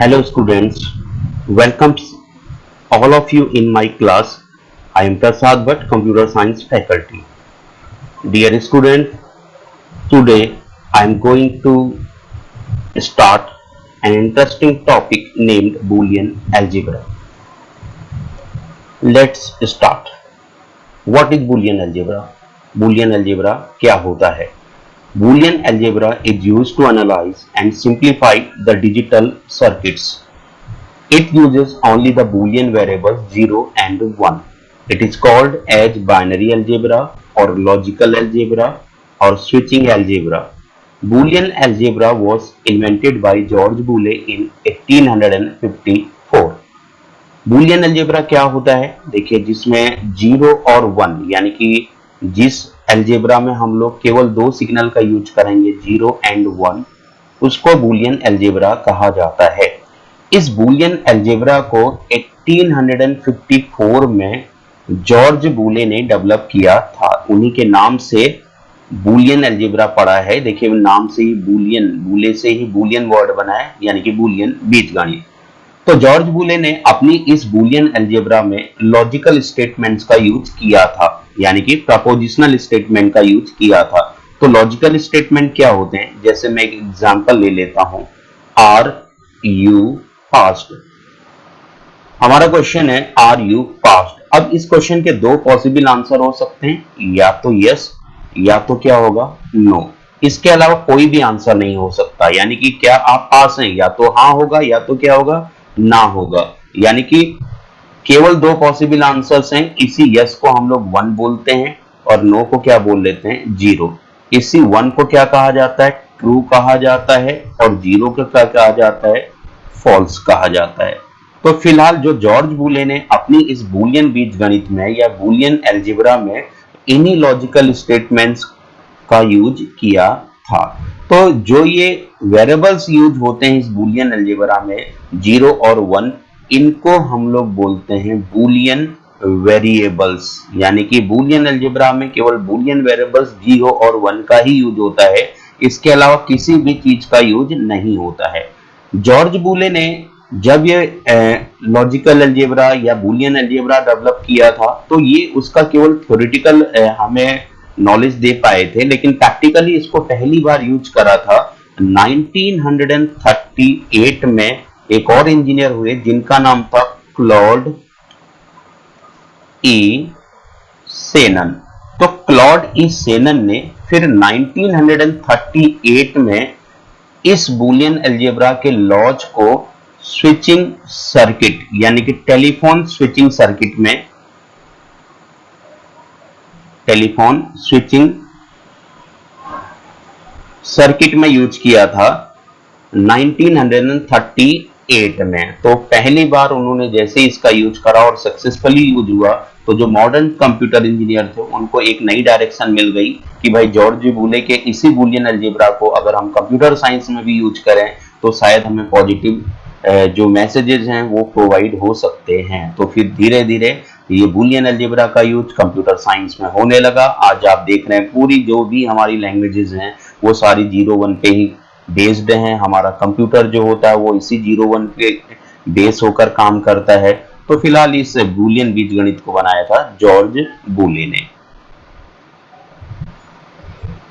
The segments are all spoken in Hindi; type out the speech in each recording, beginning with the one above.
Hello students, welcome all of you in my class. I am Prasad Bhatt, Computer Science faculty. Dear student, today I am going to start an interesting topic named Boolean algebra. Let's start. What is Boolean algebra? Boolean algebra क्या होता है? Boolean algebra is used to analyze and simplify the digital circuits. It uses only the Boolean variables 0 and 1. It is called as binary algebra or logical algebra or switching algebra. Boolean algebra was invented by George Boole in 1854. Boolean algebra क्या होता है? देखिए, जिसमें 0 और 1 यानी कि जिस अलजेब्रा में हम लोग केवल दो सिग्नल का यूज करेंगे 0 एंड 1, उसको बूलियन अलजेब्रा कहा जाता है। इस बूलियन अलजेब्रा को 1854 में जॉर्ज बूले ने डेवलप किया था। उन्हीं के नाम से बूलियन अलजेब्रा पड़ा है। देखिए, नाम से ही बूलियन, बूले से ही बूलियन वर्ड बना है, यानी कि बूलियन बीजगणित। तो जॉर्ज बूले ने अपनी इस बूलियन अलजेब्रा में लॉजिकल स्टेटमेंट्स का यूज किया था, यानी कि प्रपोजिशनल स्टेटमेंट का यूज किया था। तो लॉजिकल स्टेटमेंट क्या होते हैं? जैसे मैं एक एग्जांपल ले लेता हूं, आर यू पास्ट। हमारा क्वेश्चन है आर यू पास्ट। अब इस क्वेश्चन के दो पॉसिबल आंसर हो सकते हैं, या तो यस या तो क्या होगा, नो। इसके अलावा कोई भी आंसर नहीं हो सकता, यानी कि क्या आप पास हैं, या तो हाँ होगा या तो क्या होगा, ना होगा। यानी कि केवल दो पॉसिबल आंसर्स हैं। इसी यस को हम लोग 1 बोलते हैं और नो को क्या बोल लेते हैं, 0। इसी 1 को क्या कहा जाता है, ट्रू कहा जाता है, और 0 को क्या कहा जाता है, फॉल्स कहा जाता है। तो फिलहाल जो जॉर्ज बूले ने अपनी इस बूलियन बीजगणित में या बूलियन अलजेब्रा में इन्हीं लॉजिकल स्टेटमेंट्स का यूज किया था। तो जो ये वेरिएबल्स यूज होते हैं इस बूलियन अलजेब्रा में 0 और 1, इनको हम लोग बोलते हैं बूलियन वेरिएबल्स। यानी कि बूलियन अलजेब्रा में केवल बूलियन वेरिएबल्स 0 और 1 का ही यूज होता है, इसके अलावा किसी भी चीज का यूज नहीं होता है। जॉर्ज बूले ने जब ये लॉजिकल अलजेब्रा या बूलियन अलजेब्रा डेवलप किया था, तो ये उसका केवल थ्योरेटिकल हमें नॉलेज दे पाए थे, लेकिन प्रैक्टिकली इसको पहली बार यूज करा था 1938 में। एक और इंजीनियर हुए जिनका नाम था क्लॉड ई सेनन। तो क्लॉड ई सेनन ने फिर 1938 में इस बूलियन अलजेब्रा के लॉज को स्विचिंग सर्किट यानी कि टेलीफोन स्विचिंग सर्किट में यूज किया था 1938 में। तो पहली बार उन्होंने जैसे इसका यूज करा और सक्सेसफुली यूज हुआ, तो जो मॉडर्न कंप्यूटर इंजीनियर थे उनको एक नई डायरेक्शन मिल गई कि भाई जॉर्ज बूले के इसी बूलियन अलजेब्रा को अगर हम कंप्यूटर साइंस में भी यूज करें तो शायद हमें पॉजिटिव जो मैसेजेस हैं वो प्रोवाइड हो सकते हैं। तो फिर धीरे धीरे ये बूलियन अलजेब्रा का यूज कंप्यूटर साइंस में होने लगा। आज आप देख रहे हैं पूरी जो भी हमारी लैंग्वेजेस हैं वो सारी 0-1 पे ही बेस्ड हैं। हमारा कंप्यूटर जो होता है वो इसी 0-1 पे बेस होकर काम करता है। तो फिलहाल इस बूलियन बीजगणित को बनाया था जॉर्ज बूले ने।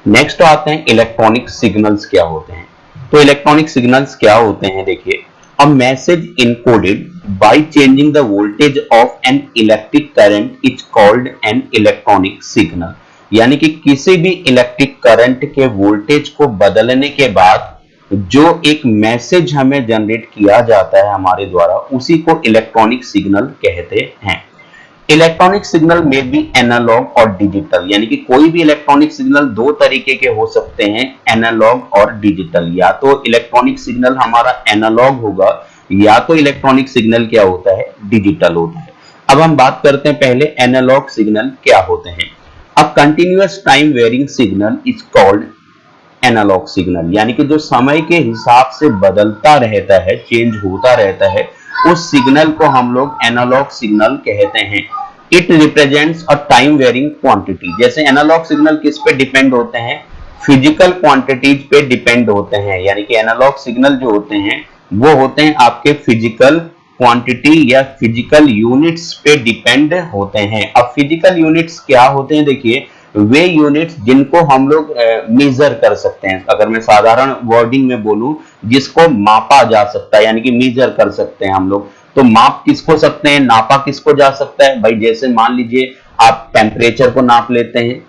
नेक्स्ट आते हैं इलेक्ट्रॉनिक सिग्नल्स क्या होते हैं। तो इलेक्ट्रॉनिक सिग्नल्स क्या होते हैं, देखिए, a message encoded by changing the voltage of an electric current is called an electronic signal। यानी कि किसी भी इलेक्ट्रिक करंट के वोल्टेज को बदलने के बाद जो एक मैसेज हमें जनरेट किया जाता है हमारे द्वारा, उसी को इलेक्ट्रॉनिक सिग्नल कहते हैं। इलेक्ट्रॉनिक सिग्नल में भी एनालॉग और डिजिटल, यानी कि कोई भी इलेक्ट्रॉनिक सिग्नल दो तरीके के हो सकते हैं, एनालॉग और डिजिटल। या तो इलेक्ट्रॉनिक सिग्नल हमारा एनालॉग होगा या तो इलेक्ट्रॉनिक सिग्नल क्या होता है, डिजिटल होता है। अब हम बात करते हैं पहले एनालॉग सिग्नल क्या होते हैं। अब continuous time varying signal is called analogue signal, यानी कि जो समय के हिसाब से बदलता रहता है, चेंज होता रहता है, उस सिग्नल को हम लोग एनालॉग सिग्नल कहते हैं। It represents a time varying quantity. जैसे एनालॉग सिग्नल किस पे डिपेंड होते हैं, फिजिकल क्वांटिटीज पे डिपेंड होते हैं। यानी कि एनालॉग सिग्नल जो होते हैं वो होते हैं आपके फिजिकल क्वांटिटी या फिजिकल यूनिट्स पे डिपेंड होते हैं। अब फिजिकल यूनिट्स क्या होते हैं, देखिए वे यूनिट्स जिनको हम लोग मेजर कर सकते हैं, अगर मैं साधारण वर्डिंग में बोलूं, जिसको मापा जा सकता है, यानी कि मेजर कर सकते हैं हम लोग। तो माप किसको सकते हैं, नापा किसको जा सकता है भाई, जैसे मान लीजिए आप टेम्परेचर को नाप लेते हैं,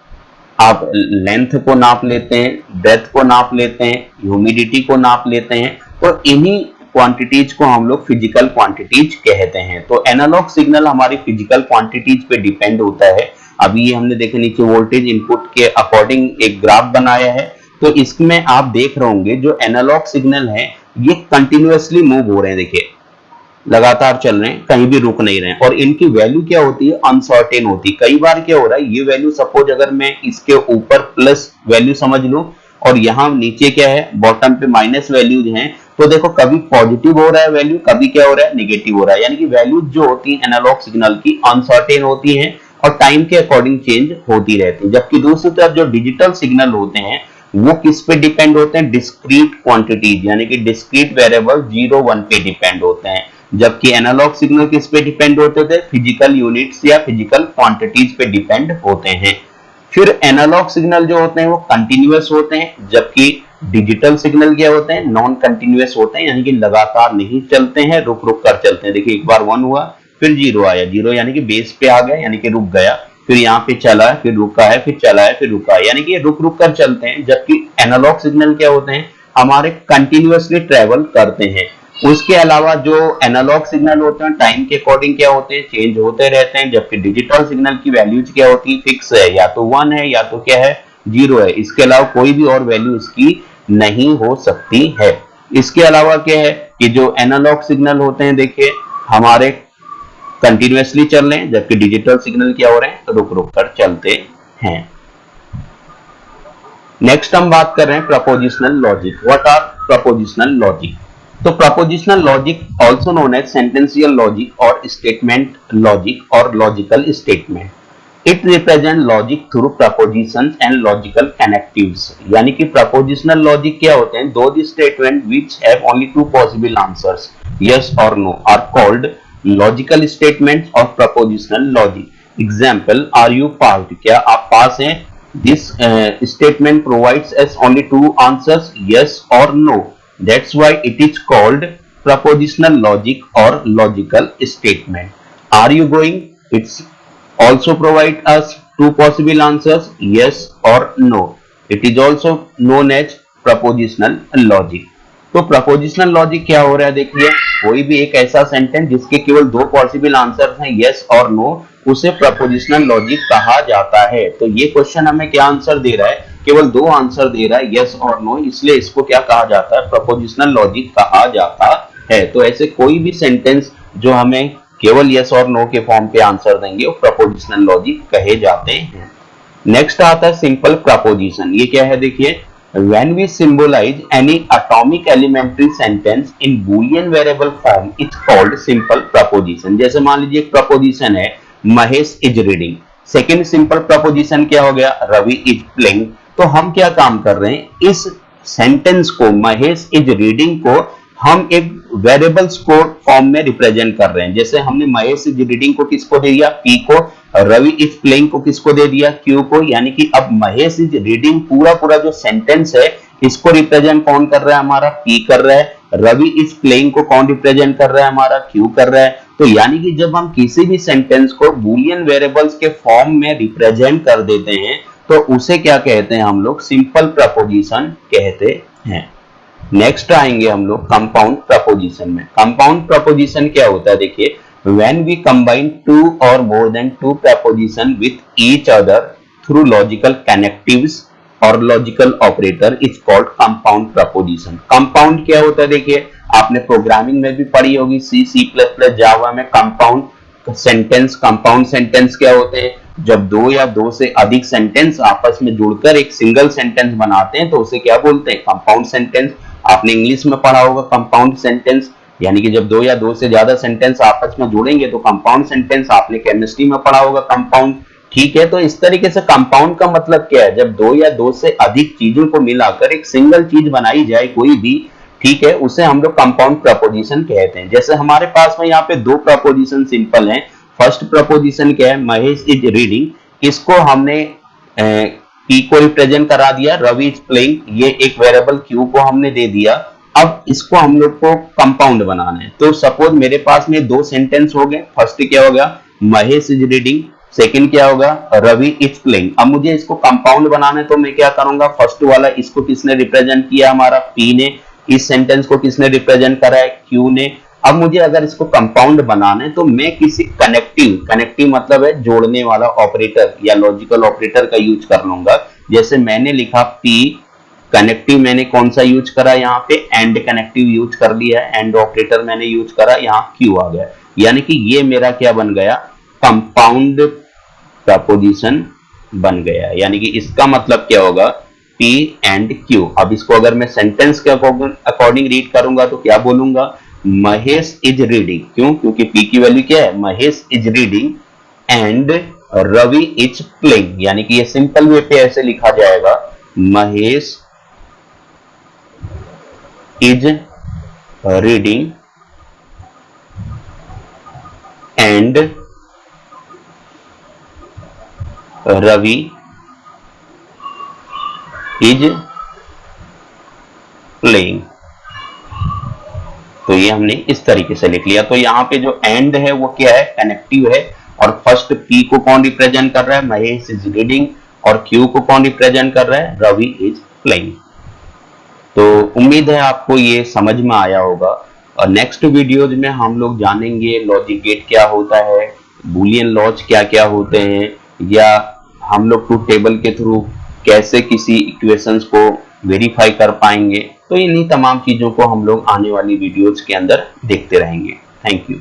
आप लेंथ को नाप लेते हैं, ब्रेथ को नाप लेते हैं, ह्यूमिडिटी को नाप लेते हैं, तो इन्हीं क्वांटिटीज को हम लोग फिजिकल क्वांटिटीज कहते हैं। तो एनालॉग सिग्नल हमारी फिजिकल क्वांटिटीज पे डिपेंड होता है। अभी ये हमने देखे नीचे वोल्टेज इनपुट के अकॉर्डिंग एक ग्राफ बनाया है, तो इसमें आप देख रहे होंगे जो एनालॉग सिग्नल है ये कंटिन्यूअसली मूव हो रहे हैं, देखिए लगातार चल रहे हैं, कहीं भी रुक नहीं रहे हैं, और इनकी वैल्यू क्या होती है, अनसर्टेन होती है। कई बार क्या हो रहा है, ये वैल्यू सपोज अगर मैं इसके ऊपर प्लस वैल्यू समझ लूं और यहाँ नीचे क्या है बॉटम पे माइनस वैल्यूज हैं, तो देखो कभी पॉजिटिव हो रहा है वैल्यू, कभी क्या हो रहा है निगेटिव हो रहा है, यानी कि वैल्यूज जो होती है एनालॉग सिग्नल की अनसर्टेन होती है और टाइम के अकॉर्डिंग चेंज होती रहती है। जबकि दूसरी तरफ जो डिजिटल सिग्नल होते हैं वो किस पे डिपेंड होते हैं, डिस्क्रीट क्वांटिटीज यानी कि डिस्क्रीट वेरिएबल 0 1 पे डिपेंड होते हैं। जबकि एनालॉग सिग्नल किस पे डिपेंड होते थे, फिजिकल यूनिट्स या फिजिकल क्वांटिटीज पे डिपेंड होते हैं। फिर एनालॉग सिग्नल जो होते हैं वो कंटिन्यूअस होते हैं, जबकि डिजिटल सिग्नल क्या होते हैं, नॉन कंटिन्यूअस होते हैं, यानी कि लगातार नहीं चलते हैं, रुक रुक कर चलते हैं। देखिए एक बार 1 हुआ फिर 0 आया, 0 यानी कि बेस पे आ गया यानी कि रुक गया, फिर यहाँ पे चला है फिर रुका है, फिर चला है फिर रुका है, यानी कि ये रुक रुक कर चलते हैं। जबकि एनालॉग सिग्नल क्या होते हैं, हमारे कंटिन्यूअसली ट्रेवल करते हैं। उसके अलावा जो एनालॉग सिग्नल होते हैं टाइम के अकॉर्डिंग क्या होते हैं, चेंज होते रहते हैं। जबकि डिजिटल सिग्नल की वैल्यूज क्या होती है, फिक्स है, या तो 1 है या तो क्या है 0 है, इसके अलावा कोई भी और वैल्यू इसकी नहीं हो सकती है। इसके अलावा क्या है कि जो एनालॉग सिग्नल होते हैं देखिए हमारे कंटिन्यूअसली चल रहे हैं, जबकि डिजिटल सिग्नल क्या हो रहे हैं, रुक रुक कर चलते हैं। नेक्स्ट हम बात कर रहे हैं propositional logic. What are propositional logic? तो propositional logic also known as sentential logic और स्टेटमेंट लॉजिक और logical statement. It represent logic through propositions and logical connectives. यानी कि प्रपोजिशनल लॉजिक क्या होते हैं, दो statement which have only two possible answers yes और no are called logical statements और propositional logic. Example, are you passed, क्या आप पास हैं? This statement provides us only two answers, yes or no. That's why it is called propositional logic or logical statement. Are you going? It's also provide us two possible answers, yes or no. It is also known as propositional logic. तो प्रपोजिशनल लॉजिक क्या हो रहा है, देखिए कोई भी एक ऐसा सेंटेंस जिसके केवल दो पॉसिबल आंसर हैं यस और नो, उसे प्रपोजिशनल लॉजिक कहा जाता है। तो ये क्वेश्चन हमें क्या आंसर दे रहा है, केवल दो आंसर दे रहा है यस और नो, इसलिए इसको क्या कहा जाता है, प्रपोजिशनल लॉजिक कहा जाता है। तो ऐसे कोई भी सेंटेंस जो हमें केवल यस और नो के फॉर्म पे आंसर देंगे वो प्रपोजिशनल लॉजिक कहे जाते हैं। नेक्स्ट आता है सिंपल प्रपोजिशन। ये क्या है, देखिए when we symbolize any atomic elementary sentence in boolean variable form it's called simple proposition। जैसे मान लीजिए एक प्रपोजिशन है Mahesh is reading, second simple preposition क्या हो गया, रवि इज प्लेइंग। तो हम क्या काम कर रहे हैं, इस सेंटेंस को महेश इज रीडिंग को हम एक वेरिएबल्स को फॉर्म में रिप्रेजेंट कर रहे हैं। जैसे हमने महेश इज रीडिंग को किसको दे दिया, पी को, रवि इज प्लेइंग को किसको दे दिया, क्यू को। यानी कि अब महेश इज रीडिंग पूरा पूरा जो सेंटेंस है इसको रिप्रेजेंट कौन कर रहा है, हमारा पी कर रहा है। रवि इज प्लेइंग को कौन रिप्रेजेंट कर रहा है, हमारा क्यू कर रहा है। तो यानी कि जब हम किसी भी सेंटेंस को बूलियन वेरिएबल्स के फॉर्म में रिप्रेजेंट कर देते हैं तो उसे क्या कहते हैं हम लोग, सिंपल प्रपोजिशन कहते हैं। नेक्स्ट आएंगे हम लोग कंपाउंड प्रपोजिशन में। कंपाउंड प्रपोजिशन क्या होता है, देखिए when we combine two or more than two preposition with each other through logical connectives or logical operator is called compound preposition। compound क्या होता है, देखिए आपने प्रोग्रामिंग में भी पढ़ी होगी, C++, जावा में कंपाउंड सेंटेंस। कंपाउंड सेंटेंस क्या होते हैं, जब दो या दो से अधिक सेंटेंस आपस में जुड़कर एक सिंगल सेंटेंस बनाते हैं तो उसे क्या बोलते हैं, कंपाउंड सेंटेंस। आपने इंग्लिश में पढ़ा होगा कंपाउंड सेंटेंस, यानी कि जब दो या दो से ज्यादा सेंटेंस आपस में जुड़ेंगे तो कंपाउंड सेंटेंस। आपने केमिस्ट्री में पढ़ा होगा कंपाउंड, ठीक है। तो इस तरीके से कंपाउंड का मतलब क्या है, जब दो या दो से अधिक चीजों को मिलाकर एक सिंगल चीज बनाई जाए कोई भी, ठीक है, उसे हम लोग कंपाउंड प्रपोजिशन कहते हैं। जैसे हमारे पास में यहाँ पे दो प्रपोजिशन सिंपल हैं। फर्स्ट प्रपोजिशन क्या है, महेश इज रीडिंग, इसको हमने पी को रिप्रेजेंट करा दिया, रवि इज प्लेइंग, ये एक वेरिएबल क्यू को हमने दे दिया। अब इसको हम लोग को कंपाउंड बनाना है। तो सपोज मेरे पास में दो सेंटेंस हो गए। फर्स्ट क्या हो गया, महेश इज रीडिंग, सेकंड क्या होगा, रवि इज प्लेइंग। अब मुझे इसको कंपाउंड बनाना है तो मैं क्या करूंगा, फर्स्ट वाला इसको किसने रिप्रेजेंट किया, हमारा पी ने। इस सेंटेंस को किसने रिप्रेजेंट करा है, क्यू ने। अब मुझे अगर इसको कंपाउंड बनाना है तो मैं किसी कनेक्टिव मतलब है जोड़ने वाला ऑपरेटर या लॉजिकल ऑपरेटर का यूज कर लूंगा। जैसे मैंने लिखा पी, कनेक्टिव मैंने कौन सा यूज करा, यहाँ पे एंड कनेक्टिव यूज कर लिया है, एंड ऑपरेटर मैंने यूज करा, यहाँ क्यू आ गया। यानी कि ये मेरा क्या बन गया, कंपाउंड प्रपोजिशन बन गया। यानी कि इसका मतलब क्या होगा, P एंड Q। अब इसको अगर मैं सेंटेंस के अकॉर्डिंग रीड करूंगा तो क्या बोलूंगा, महेश इज रीडिंग। क्यों, क्योंकि P की वैल्यू क्या है, Mahesh is reading and Ravi is playing. यानी कि ये सिंपल वे पे ऐसे लिखा जाएगा, Mahesh is reading and Ravi is playing. तो ये हमने इस तरीके से लिख लिया। तो यहाँ पे जो एंड है वो क्या है, कनेक्टिव है। और फर्स्ट पी को कौन रिप्रेजेंट कर रहा है, महेश इज रीडिंग, और क्यू को कौन रिप्रेजेंट कर रहा है, रवि इज प्लेइंग। तो उम्मीद है आपको ये समझ में आया होगा। और नेक्स्ट वीडियोज में हम लोग जानेंगे लॉजिक गेट क्या होता है, बूलियन लॉज क्या क्या होते हैं, या हम लोग ट्रूथ टेबल के थ्रू कैसे किसी इक्वेशंस को वेरीफाई कर पाएंगे। तो इन्हीं तमाम चीजों को हम लोग आने वाली वीडियोज के अंदर देखते रहेंगे। Thank you.